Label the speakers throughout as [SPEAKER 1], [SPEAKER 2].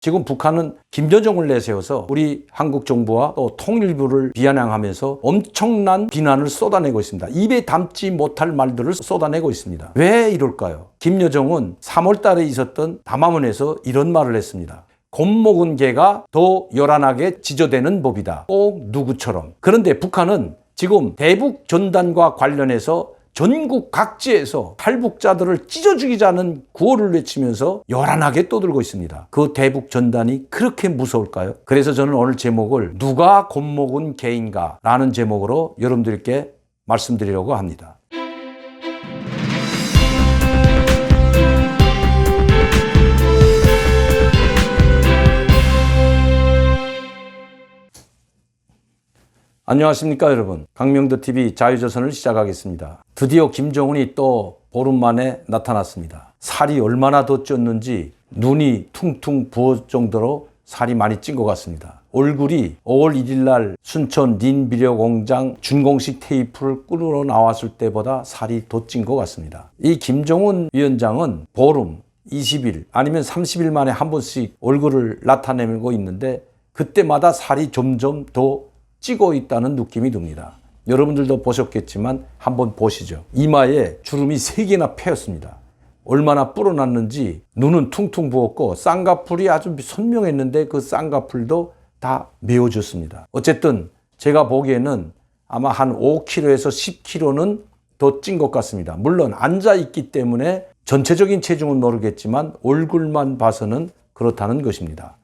[SPEAKER 1] 지금 북한은 김여정을 내세워서 우리 한국 정부와 또 통일부를 비아냥하면서 엄청난 비난을 쏟아내고 있습니다. 입에 담지 못할 말들을 쏟아내고 있습니다. 왜 이럴까요? 김여정은 3월 달에 있었던 담화문에서 이런 말을 했습니다. 겁먹은 개가 더 요란하게 지저대는 법이다. 꼭 누구처럼. 그런데 북한은 지금 대북 전단과 관련해서 전국 각지에서 탈북자들을 찢어 죽이자는 구호를 외치면서 요란하게 떠들고 있습니다. 그 대북 전단이 그렇게 무서울까요? 그래서 저는 오늘 제목을 누가 겁먹은 개인가 라는 제목으로 여러분들께 말씀드리려고 합니다. 안녕하십니까 여러분. 강명도TV 자유조선을 시작하겠습니다. 드디어 김정은이 또 보름 만에 나타났습니다. 살이 얼마나 더 쪘는지 눈이 퉁퉁 부을 정도로 살이 많이 찐 것 같습니다. 얼굴이 5월 1일 날 순천 닌비료공장 준공식 테이프를 끌어 나왔을 때보다 살이 더 찐 것 같습니다. 이 김정은 위원장은 보름, 20일 아니면 30일 만에 한 번씩 얼굴을 나타내고 있는데 그때마다 살이 점점 더 찌고 있다는 느낌이 듭니다. 여러분들도 보셨겠지만 한번 보시죠. 이마에 주름이 3개나 패였습니다. 얼마나 불어났는지 눈은 퉁퉁 부었고 쌍꺼풀이 아주 선명했는데 그 쌍꺼풀도 다 메어졌습니다. 어쨌든 제가 보기에는 아마 한 5kg에서 10kg는 더 찐 것 같습니다. 물론 앉아있기 때문에 전체적인 체중은 모르겠지만 얼굴만 봐서는 그렇다는 것입니다.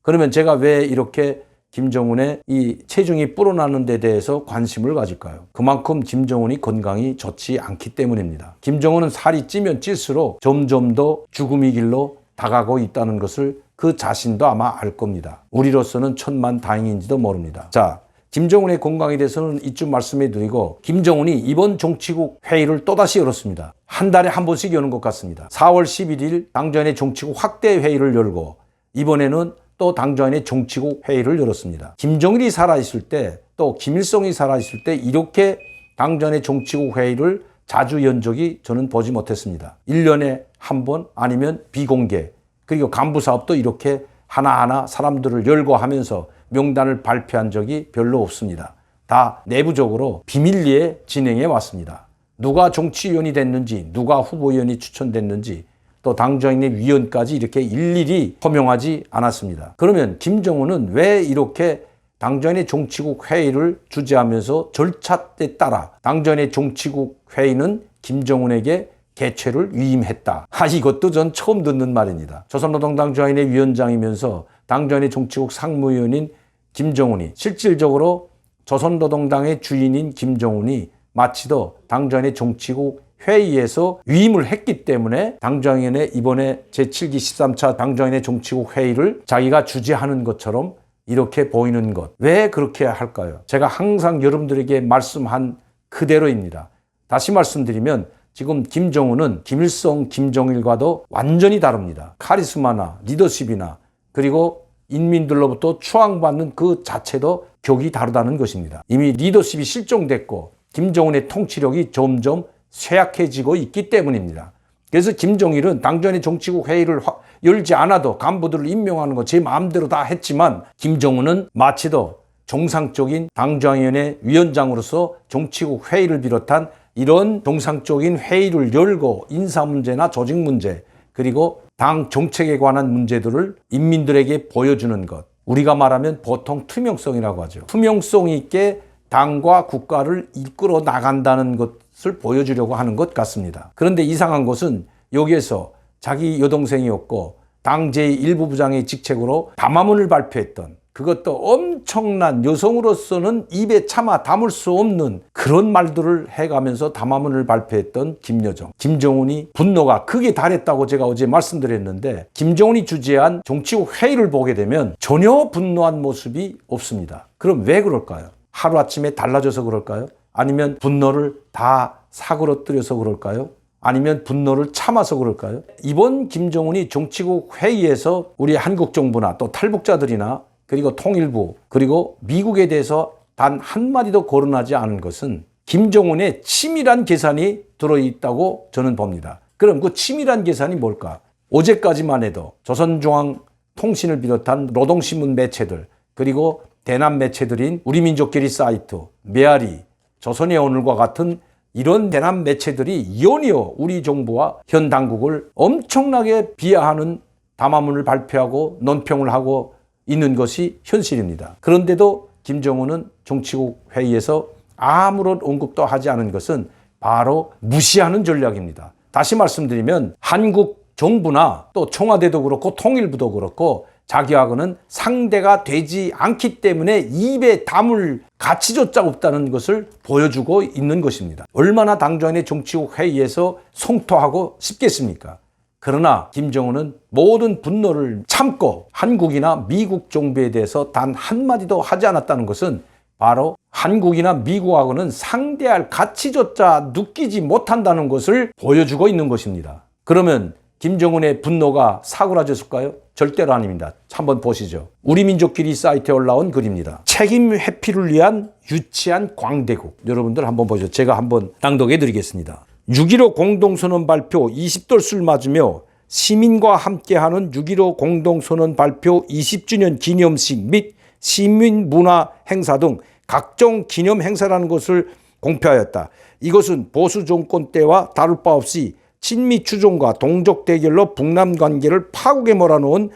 [SPEAKER 1] 그러면 제가 왜 이렇게 김정은의 이 체중이 불어나는 데 대해서 관심을 가질까요? 그만큼 김정은이 건강이 좋지 않기 때문입니다. 김정은은 살이 찌면 찔수록 점점 더 죽음의 길로 다가가고 있다는 것을 그 자신도 아마 알 겁니다. 우리로서는 천만다행인지도 모릅니다. 자, 김정은의 건강에 대해서는 이쯤 말씀해 드리고 김정은이 이번 정치국 회의를 또다시 열었습니다. 한 달에 한 번씩 여는 것 같습니다. 4월 11일 당전의 정치국 확대 회의를 열고 이번에는 또 당전의 정치국 회의를 열었습니다. 김정일이 살아있을 때 또 김일성이 살아있을 때 이렇게 당전의 정치국 회의를 자주 연 적이 저는 보지 못했습니다. 1년에 한 번 아니면 비공개 그리고 간부 사업도 이렇게 하나하나 사람들을 열고 하면서 명단을 발표한 적이 별로 없습니다. 다 내부적으로 비밀리에 진행해 왔습니다. 누가 정치위원이 됐는지 누가 후보위원이 추천됐는지 또 당정의 위원까지 이렇게 일일이 호명하지 않았습니다. 그러면 김정은은 왜 이렇게 당정의 정치국 회의를 주재하면서 절차에 따라 당정의 정치국 회의는 김정은에게 개최를 위임했다. 이것도 전 처음 듣는 말입니다. 조선노동당 저인의 위원장이면서 당정의 정치국 상무위원인 김정은이 실질적으로 조선노동당의 주인인 김정은이 마치도 당정의 정치국 회의에서 위임을 했기 때문에 당정위원회 이번에 제7기 13차 당정위원회 정치국 회의를 자기가 주재하는 것처럼 이렇게 보이는 것. 왜 그렇게 할까요? 제가 항상 여러분들에게 말씀한 그대로입니다. 다시 말씀드리면 지금 김정은은 김일성, 김정일과도 완전히 다릅니다. 카리스마나 리더십이나 그리고 인민들로부터 추앙받는 그 자체도 격이 다르다는 것입니다. 이미 리더십이 실종됐고 김정은의 통치력이 점점 쇠약해지고 있기 때문입니다. 그래서 김정일은 당전의 정치국 회의를 열지 않아도 간부들을 임명하는 거 제 마음대로 다 했지만 김정은은 마치도 정상적인 당정위원회 위원장으로서 정치국 회의를 비롯한 이런 정상적인 회의를 열고 인사 문제나 조직 문제 그리고 당 정책에 관한 문제들을 인민들에게 보여주는 것. 우리가 말하면 보통 투명성이라고 하죠. 투명성 있게 당과 국가를 이끌어 나간다는 것을 보여주려고 하는 것 같습니다. 그런데 이상한 것은 여기에서 자기 여동생이었고 당 제1부 부장의 직책으로 담화문을 발표했던 그것도 엄청난 여성으로서는 입에 차마 담을 수 없는 그런 말들을 해가면서 담화문을 발표했던 김여정. 김정은이 분노가 극에 달했다고 제가 어제 말씀드렸는데 김정은이 주재한 정치국 회의를 보게 되면 전혀 분노한 모습이 없습니다. 그럼 왜 그럴까요? 하루아침에 달라져서 그럴까요? 아니면 분노를 다 사그러뜨려서 그럴까요? 아니면 분노를 참아서 그럴까요? 이번 김정은이 정치국 회의에서 우리 한국 정부나 또 탈북자들이나 그리고 통일부 그리고 미국에 대해서 단 한마디도 거론하지 않은 것은 김정은의 치밀한 계산이 들어있다고 저는 봅니다. 그럼 그 치밀한 계산이 뭘까? 어제까지만 해도 조선중앙 통신을 비롯한 노동신문 매체들, 그리고 대남 매체들인 우리민족끼리 사이트, 메아리, 조선의 오늘과 같은 이런 대남 매체들이 연이어 우리 정부와 현 당국을 엄청나게 비하하는 담화문을 발표하고 논평을 하고 있는 것이 현실입니다. 그런데도 김정은은 정치국 회의에서 아무런 언급도 하지 않은 것은 바로 무시하는 전략입니다. 다시 말씀드리면 한국 정부나 또 청와대도 그렇고 통일부도 그렇고 자기하고는 상대가 되지 않기 때문에 입에 담을 가치조차 없다는 것을 보여주고 있는 것입니다. 얼마나 당장의 정치국 회의에서 성토하고 싶겠습니까? 그러나 김정은은 모든 분노를 참고 한국이나 미국 정부에 대해서 단 한마디도 하지 않았다는 것은 바로 한국이나 미국하고는 상대할 가치조차 느끼지 못한다는 것을 보여주고 있는 것입니다. 그러면 김정은의 분노가 사그라졌을까요? 절대로 아닙니다. 한번 보시죠. 우리민족끼리 사이트에 올라온 글입니다. 책임 회피를 위한 유치한 광대국. 여러분들 한번 보죠. 제가 한번 낭독해 드리겠습니다. 6.15 공동선언 발표 20돌수를 맞으며 시민과 함께하는 6.15 공동선언 발표 20주년 기념식 및 시민문화 행사 등 각종 기념 행사라는 것을 공표하였다. 이것은 보수 정권 때와 다를 바 없이 친미 추종과 동족 대결로 북남 관계를 파국에 몰아넣은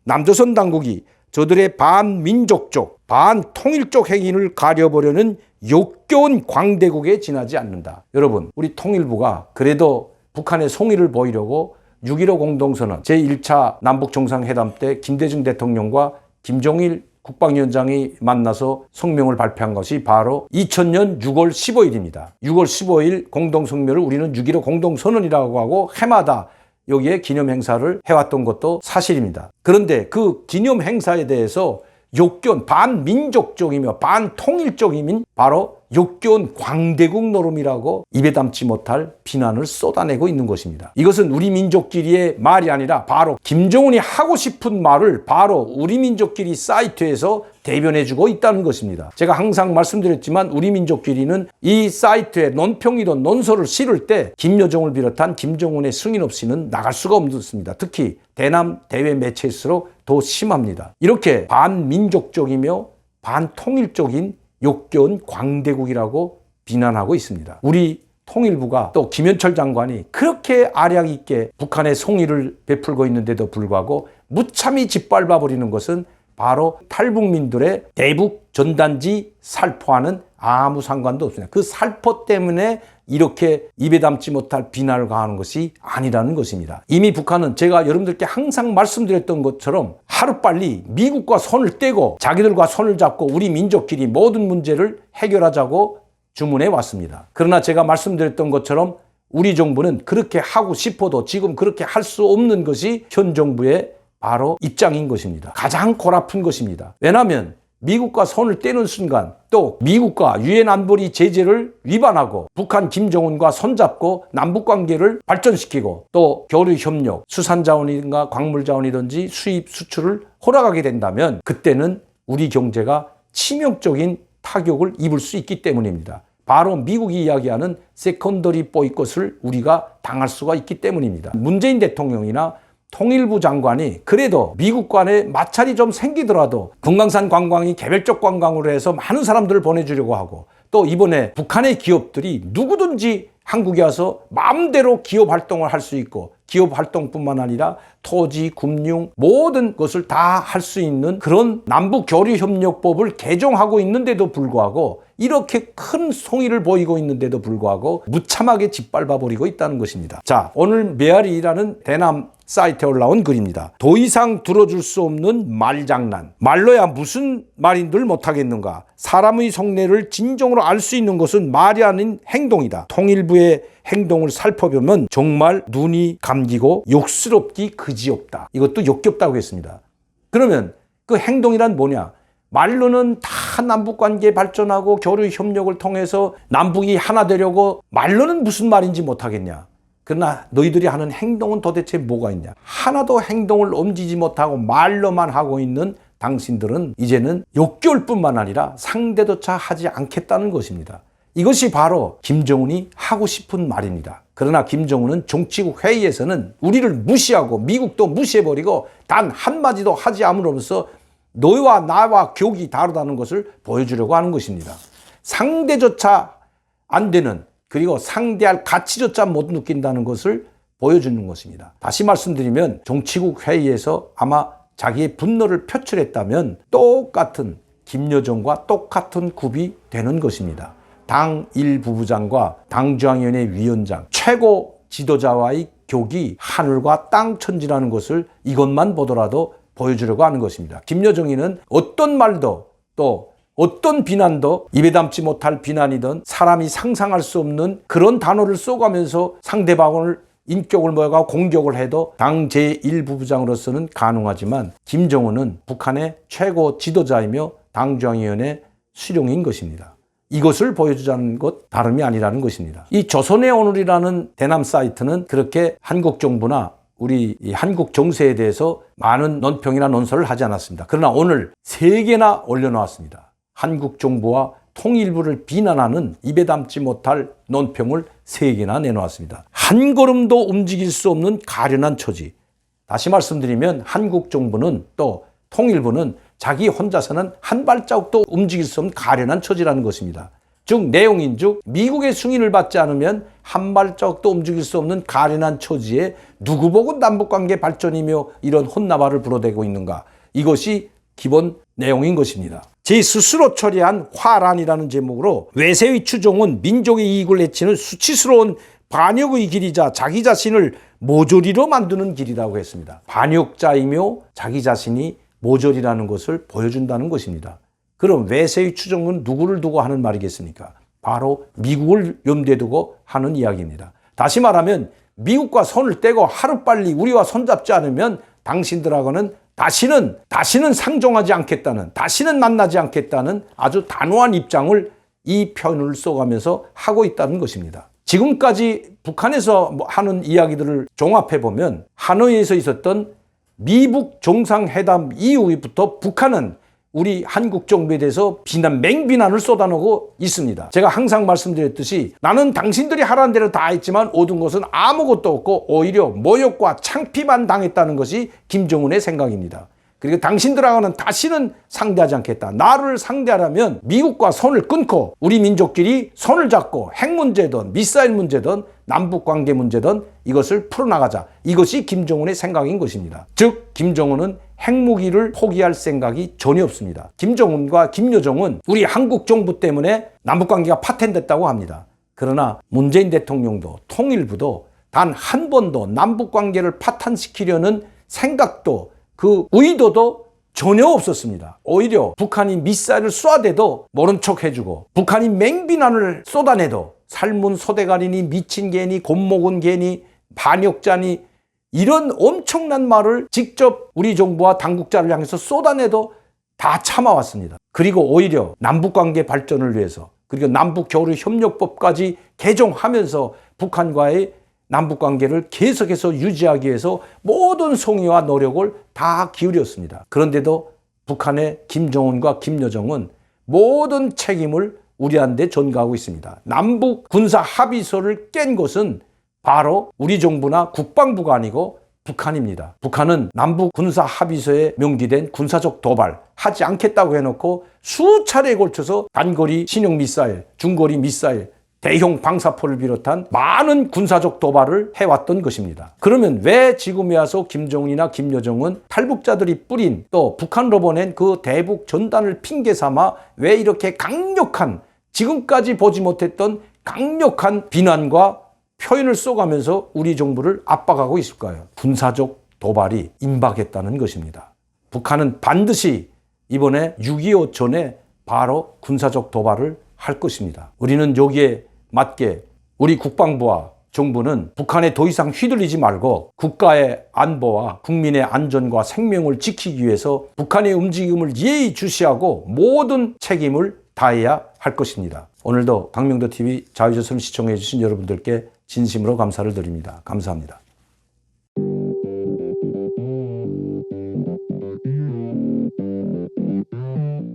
[SPEAKER 1] 남조선 당국이 저들의 반민족적, 반통일적 행위를 가려보려는 역겨운 광대국에 지나지 않는다. 여러분, 우리 통일부가 그래도 북한의 송이를 보이려고 6.15 공동선언 제1차 남북정상회담 때 김대중 대통령과 김정일 국방위원장이 만나서 성명을 발표한 것이 바로 2000년 6월 15일입니다. 6월 15일 공동성명을 우리는 6.15 공동선언이라고 하고 해마다 여기에 기념행사를 해왔던 것도 사실입니다. 그런데 그 기념행사에 대해서 역겨운 반민족적이며 반통일적이민 바로 역겨운 광대국 노름이라고 입에 담지 못할 비난을 쏟아내고 있는 것입니다. 이것은 우리 민족끼리의 말이 아니라 바로 김정은이 하고 싶은 말을 바로 우리 민족끼리 사이트에서 대변해주고 있다는 것입니다. 제가 항상 말씀드렸지만 우리 민족끼리는 이 사이트에 논평이든 논설을 실을 때 김여정을 비롯한 김정은의 승인 없이는 나갈 수가 없습니다. 특히 대남 대외 매체일수록 더 심합니다. 이렇게 반민족적이며 반통일적인 역겨운 광대국이라고 비난하고 있습니다. 우리 통일부가 또 김현철 장관이 그렇게 아량 있게 북한의 송이를 베풀고 있는데도 불구하고 무참히 짓밟아버리는 것은 바로 탈북민들의 대북 전단지 살포와는 아무 상관도 없습니다. 그 살포 때문에 이렇게 입에 담지 못할 비난을 가하는 것이 아니라는 것입니다. 이미 북한은 제가 여러분들께 항상 말씀드렸던 것처럼 하루빨리 미국과 손을 떼고 자기들과 손을 잡고 우리 민족끼리 모든 문제를 해결하자고 주문해 왔습니다. 그러나 제가 말씀드렸던 것처럼 우리 정부는 그렇게 하고 싶어도 지금 그렇게 할 수 없는 것이 현 정부의 바로 입장인 것입니다. 가장 골아픈 것입니다. 왜냐하면 미국과 손을 떼는 순간 또 미국과 유엔 안보리 제재를 위반하고 북한 김정은과 손잡고 남북관계를 발전시키고 또 교류협력, 수산자원이든가 광물자원이든지 수입, 수출을 허락하게 된다면 그때는 우리 경제가 치명적인 타격을 입을 수 있기 때문입니다. 바로 미국이 이야기하는 세컨더리 보이콧을 우리가 당할 수가 있기 때문입니다. 문재인 대통령이나 통일부 장관이 그래도 미국 간에 마찰이 좀 생기더라도 금강산 관광이 개별적 관광으로 해서 많은 사람들을 보내주려고 하고 또 이번에 북한의 기업들이 누구든지 한국에 와서 마음대로 기업 활동을 할 수 있고 기업 활동뿐만 아니라 토지, 금융 모든 것을 다 할 수 있는 그런 남북교류협력법을 개정하고 있는데도 불구하고 이렇게 큰 송이를 보이고 있는데도 불구하고 무참하게 짓밟아버리고 있다는 것입니다. 자, 오늘 메아리라는 대남 사이트에 올라온 글입니다. 더 이상 들어줄 수 없는 말장난. 말로야 무슨 말인들 못하겠는가. 사람의 속내를 진정으로 알 수 있는 것은 말이 아닌 행동이다. 통일부의 행동을 살펴보면 정말 눈이 감기고 욕스럽기 그지없다. 이것도 역겹다고 했습니다. 그러면 그 행동이란 뭐냐? 말로는 다 남북관계 발전하고 교류협력을 통해서 남북이 하나 되려고 말로는 무슨 말인지 못하겠냐. 그러나 너희들이 하는 행동은 도대체 뭐가 있냐. 하나도 행동을 옮기지 못하고 말로만 하고 있는 당신들은 이제는 역겨울 뿐만 아니라 상대조차 하지 않겠다는 것입니다. 이것이 바로 김정은이 하고 싶은 말입니다. 그러나 김정은은 정치국 회의에서는 우리를 무시하고 미국도 무시해버리고 단 한마디도 하지 않으면서 너와 나와 격이 다르다는 것을 보여주려고 하는 것입니다. 상대조차 안 되는, 그리고 상대할 가치조차 못 느낀다는 것을 보여주는 것입니다. 다시 말씀드리면 정치국 회의에서 아마 자기의 분노를 표출했다면 똑같은 김여정과 똑같은 굽이 되는 것입니다. 당 1부부장과 당중앙위원회 위원장, 최고 지도자와의 격이 하늘과 땅 천지라는 것을 이것만 보더라도 보여주려고 하는 것입니다. 김여정이는 어떤 말도 또 어떤 비난도 입에 담지 못할 비난이든 사람이 상상할 수 없는 그런 단어를 써가면서 상대방을 인격을 모여가 공격을 해도 당 제1부부장으로서는 가능하지만 김정은은 북한의 최고 지도자이며 당중앙위원회 수령인 것입니다. 이것을 보여주자는 것 다름이 아니라는 것입니다. 이 조선의 오늘이라는 대남 사이트는 그렇게 한국 정부나 우리 한국 정세에 대해서 많은 논평이나 논설을 하지 않았습니다. 그러나 오늘 3개나 올려놓았습니다. 한국 정부와 통일부를 비난하는 입에 담지 못할 논평을 3개나 내놓았습니다. 한 걸음도 움직일 수 없는 가련한 처지. 다시 말씀드리면 한국 정부는 또 통일부는 자기 혼자서는 한 발자국도 움직일 수 없는 가련한 처지라는 것입니다. 즉 내용인즉 미국의 승인을 받지 않으면 한 발자국도 움직일 수 없는 가련한 처지에 누구 보고 남북관계 발전이며 이런 혼나발을 불어대고 있는가. 이것이 기본 내용인 것입니다. 제 스스로 처리한 화란이라는 제목으로 외세의 추종은 민족의 이익을 해치는 수치스러운 반역의 길이자 자기 자신을 모조리로 만드는 길이라고 했습니다. 반역자이며 자기 자신이 모조리라는 것을 보여준다는 것입니다. 그럼 외세의 추종은 누구를 두고 하는 말이겠습니까? 바로 미국을 염두에 두고 하는 이야기입니다. 다시 말하면 미국과 손을 떼고 하루빨리 우리와 손잡지 않으면 당신들하고는 다시는 상종하지 않겠다는, 다시는 만나지 않겠다는 아주 단호한 입장을 이 표현을 써가면서 하고 있다는 것입니다. 지금까지 북한에서 하는 이야기들을 종합해보면 하노이에서 있었던 미북 정상회담 이후부터 북한은 우리 한국 정부에 대해서 맹비난을 쏟아내고 있습니다. 제가 항상 말씀드렸듯이 나는 당신들이 하라는 대로 다 했지만 얻은 것은 아무것도 없고 오히려 모욕과 창피만 당했다는 것이 김정은의 생각입니다. 그리고 당신들하고는 다시는 상대하지 않겠다. 나를 상대하려면 미국과 손을 끊고 우리 민족끼리 손을 잡고 핵 문제든 미사일 문제든 남북관계 문제든 이것을 풀어나가자. 이것이 김정은의 생각인 것입니다. 즉 김정은은 핵무기를 포기할 생각이 전혀 없습니다. 김정은과 김여정은 우리 한국 정부 때문에 남북관계가 파탄됐다고 합니다. 그러나 문재인 대통령도 통일부도 단 한 번도 남북관계를 파탄시키려는 생각도 그 의도도 전혀 없었습니다. 오히려 북한이 미사일을 쏴대도 모른 척 해주고 북한이 맹비난을 쏟아내도 삶은 소대가리니 미친 개니 곤목은 개니 반역자니 이런 엄청난 말을 직접 우리 정부와 당국자를 향해서 쏟아내도 다 참아왔습니다. 그리고 오히려 남북관계 발전을 위해서 그리고 남북교류협력법까지 개정하면서 북한과의 남북관계를 계속해서 유지하기 위해서 모든 성의와 노력을 다 기울였습니다. 그런데도 북한의 김정은과 김여정은 모든 책임을 우리한테 전가하고 있습니다. 남북 군사 합의서를 깬 것은 바로 우리 정부나 국방부가 아니고 북한입니다. 북한은 남북 군사 합의서에 명기된 군사적 도발 하지 않겠다고 해놓고 수차례에 걸쳐서 단거리 신형 미사일, 중거리 미사일, 대형 방사포를 비롯한 많은 군사적 도발을 해왔던 것입니다. 그러면 왜 지금에 와서 김정은이나 김여정은 탈북자들이 뿌린 또 북한으로 보낸 그 대북 전단을 핑계 삼아 왜 이렇게 강력한 지금까지 보지 못했던 강력한 비난과 표현을 써가면서 우리 정부를 압박하고 있을까요? 군사적 도발이 임박했다는 것입니다. 북한은 반드시 이번에 6.25 전에 바로 군사적 도발을 할 것입니다. 우리는 여기에 맞게 우리 국방부와 정부는 북한에 더 이상 휘둘리지 말고 국가의 안보와 국민의 안전과 생명을 지키기 위해서 북한의 움직임을 예의주시하고 모든 책임을 다해야 할 것입니다. 오늘도 강명도TV 자유조선을 시청해 주신 여러분들께 진심으로 감사를 드립니다. 감사합니다.